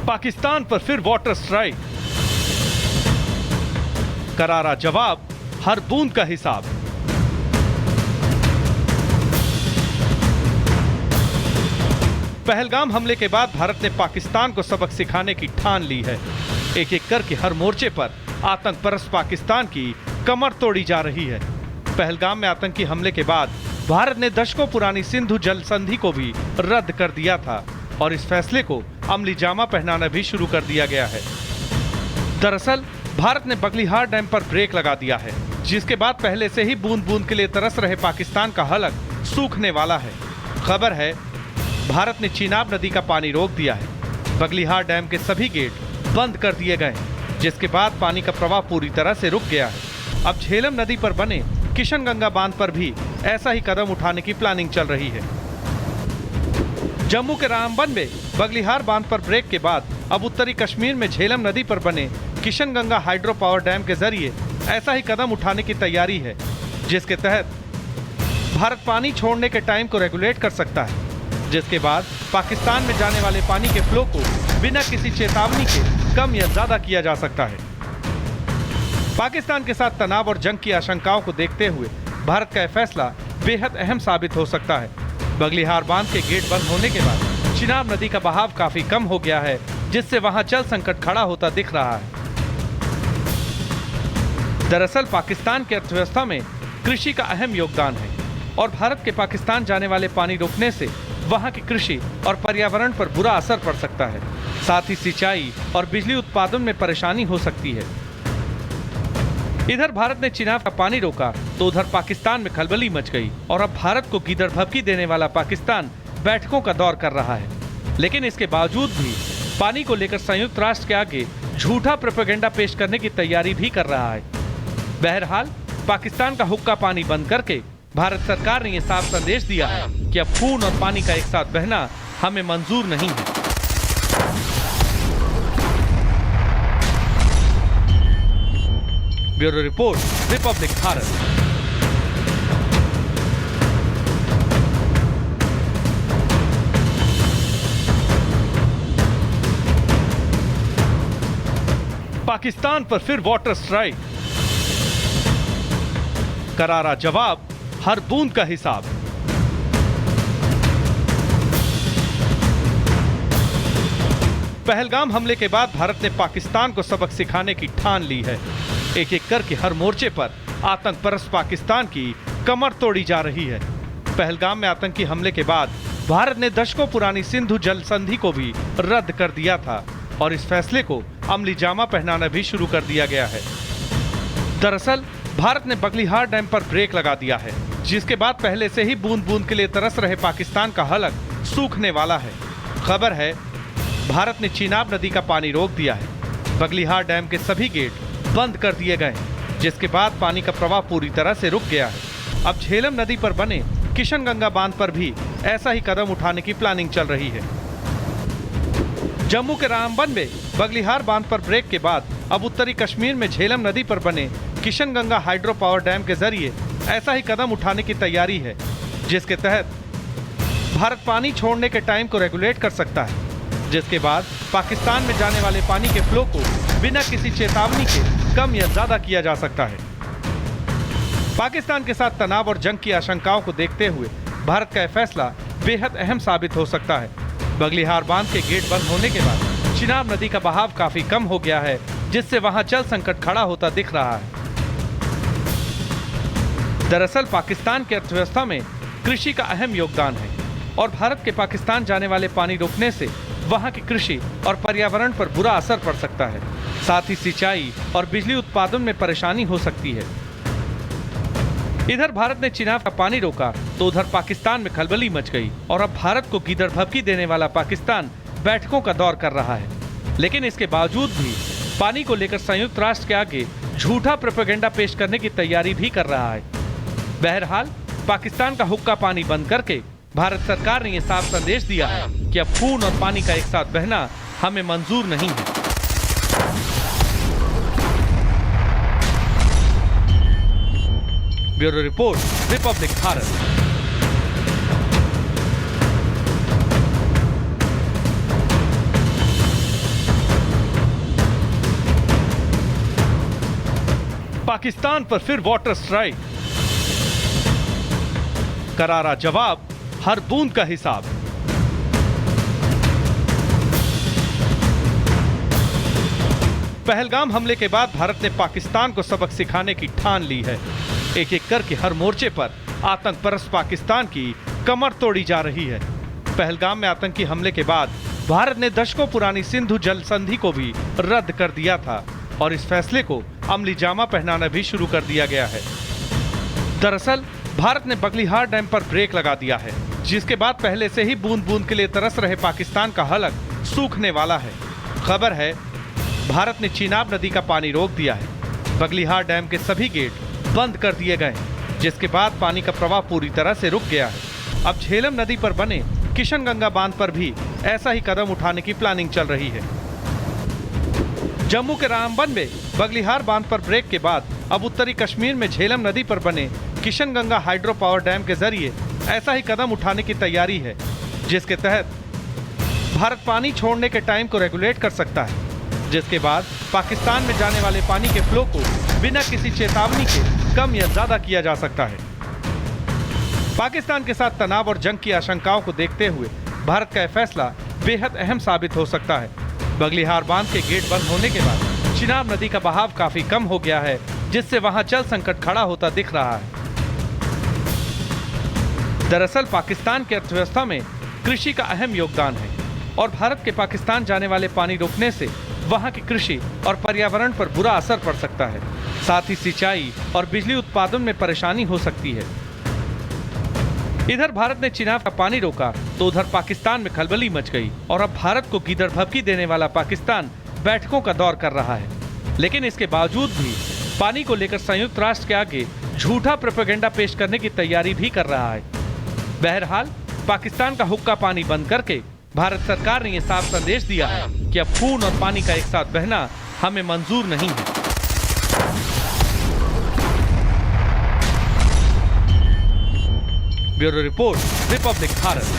पाकिस्तान पर फिर water strike. करारा जवाब, हर बूंद का हिसाब। पहलगाम हमले के बाद भारत ने पाकिस्तान को सबक सिखाने की ठान ली है। एक एक करके हर मोर्चे पर आतंक परस्त पाकिस्तान की कमर तोड़ी जा रही है। पहलगाम में आतंकी हमले के बाद भारत ने दशकों पुरानी सिंधु जल संधि को भी रद्द कर दिया था और इस फैसले को अमली जामा पहनाना भी शुरू कर दिया गया है। दरअसल भारत ने बगलिहार डैम पर ब्रेक लगा दिया है, जिसके बाद पहले से ही बूंद बूंद के लिए तरस रहे पाकिस्तान का हलक सूखने वाला है। खबर है, भारत ने चिनाब नदी का पानी रोक दिया है। बगलिहार डैम के सभी गेट बंद कर दिए गए, जिसके बाद पानी का प्रवाह पूरी तरह से रुक गया है। अब झेलम नदी पर बने किशनगंगा बांध पर भी ऐसा ही कदम उठाने की प्लानिंग चल रही है। जम्मू के रामबन में बगलिहार बांध पर ब्रेक के बाद अब उत्तरी कश्मीर में झेलम नदी पर बने किशनगंगा हाइड्रो पावर डैम के जरिए ऐसा ही कदम उठाने की तैयारी है, जिसके तहत भारत पानी छोड़ने के टाइम को रेगुलेट कर सकता है, जिसके बाद पाकिस्तान में जाने वाले पानी के फ्लो को बिना किसी चेतावनी के कम या ज्यादा किया जा सकता है। पाकिस्तान के साथ तनाव और जंग की आशंकाओं को देखते हुए भारत का यह फैसला बेहद अहम साबित हो सकता है। बगलिहार बांध के गेट बंद होने के बाद चिनाब नदी का बहाव काफी कम हो गया है, जिससे वहां जल संकट खड़ा होता दिख रहा है। दरअसल पाकिस्तान की अर्थव्यवस्था में कृषि का अहम योगदान है और भारत के पाकिस्तान जाने वाले पानी रोकने से वहां की कृषि और पर्यावरण पर बुरा असर पड़ सकता है। साथ ही सिंचाई और बिजली उत्पादन में परेशानी हो सकती है। इधर भारत ने चिनाब का पानी रोका तो उधर पाकिस्तान में खलबली मच गई और अब भारत को गीदड़ भभकी देने वाला पाकिस्तान बैठकों का दौर कर रहा है। लेकिन इसके बावजूद भी पानी को लेकर संयुक्त राष्ट्र के आगे झूठा प्रोपेगेंडा पेश करने की तैयारी भी कर रहा है। बहरहाल पाकिस्तान का हुक्का पानी बंद करके भारत सरकार ने यह साफ संदेश दिया है कि अब खून और पानी का एक साथ बहना हमें मंजूर नहीं है। Bureau report, Republic Bharat. Pakistan पर फिर वाटर स्ट्राइक। करारा जवाब, हर बूंद का हिसाब। पहलगाम हमले के बाद भारत ने पाकिस्तान को सबक सिखाने की ठान ली है। एक एक करके हर मोर्चे पर आतंक परस्त पाकिस्तान की कमर तोड़ी जा रही है। पहलगाम में आतंकी हमले के बाद भारत ने दशकों पुरानी सिंधु जल संधि को भी रद्द कर दिया था और इस फैसले को अमली जामा पहनाना भी शुरू कर दिया गया है। दरअसल भारत ने बगलिहार डैम पर ब्रेक लगा दिया है, जिसके बाद पहले से ही बूंद बूंद के लिए तरस रहे पाकिस्तान का हलक सूखने वाला है। खबर है, भारत ने चिनाब नदी का पानी रोक दिया है। बगलिहार डैम के सभी गेट बंद कर दिए गए, जिसके बाद पानी का प्रवाह पूरी तरह से रुक गया है। अब झेलम नदी पर बने किशनगंगा बांध पर भी ऐसा ही कदम उठाने की प्लानिंग चल रही है। जम्मू के रामबन में बगलिहार बांध पर ब्रेक के बाद अब उत्तरी कश्मीर में झेलम नदी पर बने किशनगंगा हाइड्रो पावर डैम के जरिए ऐसा ही कदम उठाने की तैयारी है, जिसके तहत भारत पानी छोड़ने के टाइम को रेगुलेट कर सकता है, जिसके बाद पाकिस्तान में जाने वाले पानी के फ्लो को बिना किसी चेतावनी के कम या ज्यादा किया जा सकता है। पाकिस्तान के साथ तनाव और जंग की आशंकाओं को देखते हुए भारत का यह फैसला बेहद अहम साबित हो सकता है। बगलिहार बांध के गेट बंद होने के बाद चिनाब नदी का बहाव काफी कम हो गया है, जिससे वहां जल संकट खड़ा होता दिख रहा है। दरअसल पाकिस्तान की अर्थव्यवस्था में कृषि का अहम योगदान है और भारत के पाकिस्तान जाने वाले पानी रोकने से वहां की कृषि और पर्यावरण पर बुरा असर पड़ सकता है। साथ ही सिंचाई और बिजली उत्पादन में परेशानी हो सकती है। इधर भारत ने चिनाब का पानी रोका तो उधर पाकिस्तान में खलबली मच गई और अब भारत को गीदड़ भभकी देने वाला पाकिस्तान बैठकों का दौर कर रहा है। लेकिन इसके बावजूद भी पानी को लेकर संयुक्त राष्ट्र के आगे झूठा प्रोपेगेंडा पेश करने की तैयारी भी कर रहा है। बहरहाल पाकिस्तान का हुक्का पानी बंद करके भारत सरकार ने यह साफ संदेश दिया है कि अब खून और पानी का एक साथ बहना हमें मंजूर नहीं है। Bureau report, Republic Bharat. Pakistan पर फिर वाटर स्ट्राइक। करारा जवाब, हर बूंद का हिसाब। पहलगाम हमले के बाद भारत ने पाकिस्तान को सबक सिखाने की ठान ली है। एक एक करके हर मोर्चे पर आतंक परस्त पाकिस्तान की कमर तोड़ी जा रही है। पहलगाम में आतंकी हमले के बाद भारत ने दशकों पुरानी सिंधु जल संधि को भी रद्द कर दिया था और इस फैसले को अमली जामा पहनाना भी शुरू कर दिया गया है। दरअसल भारत ने बगलिहार डैम पर ब्रेक लगा दिया है, जिसके बाद पहले से ही बूंद बूंद के लिए तरस रहे पाकिस्तान का हलक सूखने वाला है। खबर है, भारत ने चिनाब नदी का पानी रोक दिया है। बगलिहार डैम के सभी गेट बंद कर दिए गए, जिसके बाद पानी का प्रवाह पूरी तरह से रुक गया है। अब झेलम नदी पर बने किशनगंगा बांध पर भी ऐसा ही कदम उठाने की प्लानिंग चल रही है। जम्मू के रामबन में बगलिहार बांध पर ब्रेक के बाद अब उत्तरी कश्मीर में झेलम नदी पर बने किशनगंगा हाइड्रो पावर डैम के जरिए ऐसा ही कदम उठाने की तैयारी है, जिसके तहत भारत पानी छोड़ने के टाइम को रेगुलेट कर सकता है, जिसके बाद पाकिस्तान में जाने वाले पानी के फ्लो को बिना किसी चेतावनी के कम या ज्यादा किया जा सकता है। पाकिस्तान के साथ तनाव और जंग की आशंकाओं को देखते हुए भारत का यह फैसला बेहद अहम साबित हो सकता है। बगलिहार बांध के गेट बंद होने के बाद चिनाब नदी का बहाव काफी कम हो गया है, जिससे वहां जल संकट खड़ा होता दिख रहा है। दरअसल पाकिस्तान की अर्थव्यवस्था में कृषि का अहम योगदान है और भारत के पाकिस्तान जाने वाले पानी रोकने से वहां की कृषि और पर्यावरण पर बुरा असर पड़ सकता है। साथ ही सिंचाई और बिजली उत्पादन में परेशानी हो सकती है। इधर भारत ने चिनाब का पानी रोका तो उधर पाकिस्तान में खलबली मच गई और अब भारत को गीदड़ भभकी देने वाला पाकिस्तान बैठकों का दौर कर रहा है। लेकिन इसके बावजूद भी पानी को लेकर संयुक्त राष्ट्र के आगे झूठा प्रोपेगेंडा पेश करने की तैयारी भी कर रहा है। बहरहाल पाकिस्तान का हुक्का पानी बंद करके भारत सरकार ने यह साफ संदेश दिया है कि अब खून और पानी का एक साथ बहना हमें मंजूर नहीं है। Bureau report, Republic Bharat.